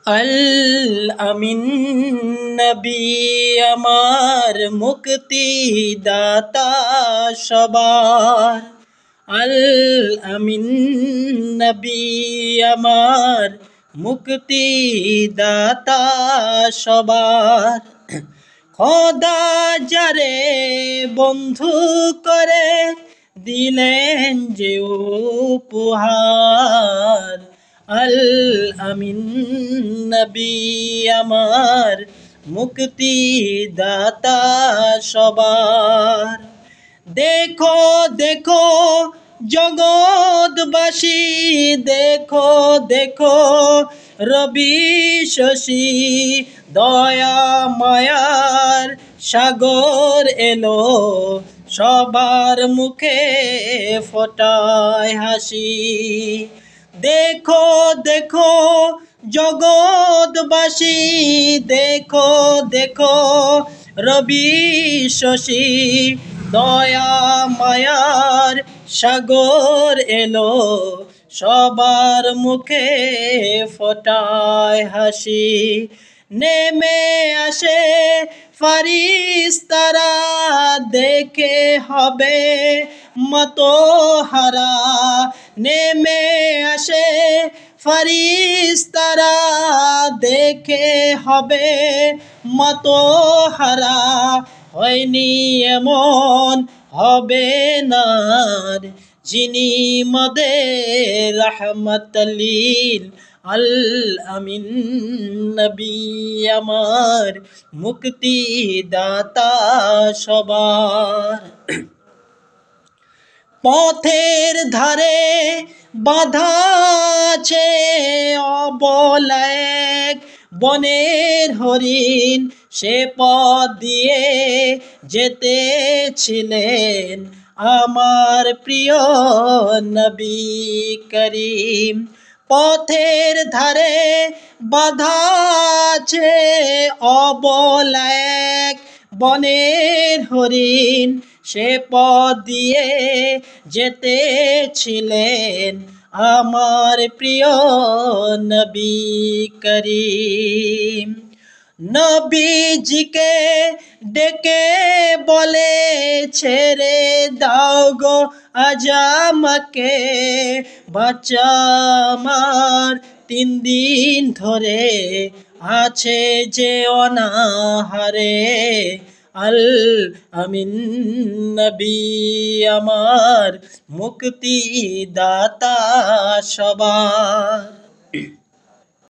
আল আমিন নবী আমার মুক্তি দাতা সবার। আল আমিন নবী আমার মুক্তি দাতা সবার। খোদা যারে বন্ধু করে দিলেন যে উপহার। আল আমিন নবী আমার মুক্তি দাতা সবার। দেখো দেখো জগৎবাসী, দেখো দেখো রবি শশী, দয়া মায়ার সাগর এলো, সবার মুখে ফোটায় হাসি। দেখো দেখো জগৎবাসী, দেখো দেখো রবি শশী, দয়া মায়ার সাগর এলো, সবার মুখে ফোটায় হাসি। নেমে আসে ফারিস্তারা, দেখে হবে মতহারা। নেমে আসে ফারিস্তারা, দেখে হবে মতহারা। হয়নি এমন হবে না যিনি মদের রহমতুল্লিল আল আমিন নবী আমার মুক্তি দাতা সবার। পথের ধারে বাঁধা আছে অবলা এক বনের হরিণ, সে পথ দিয়ে যেতেছিলেন আমার প্রিয় নবী করিম। পথের ধারে বাঁধা আছে অবলা এক বনের হরিণ, সে পথ দিয়ে যেতেছিলেন আমার প্রিয় নবী করিম। নবীজিকে ডেকে বলে ছেড়ে দাও গো আজ আমাকে, বাচ্চা আমার 3 দিন ধরে আছে যে অনাহারে। আল আমিন নবী আমার মুক্তি দাতা সবার।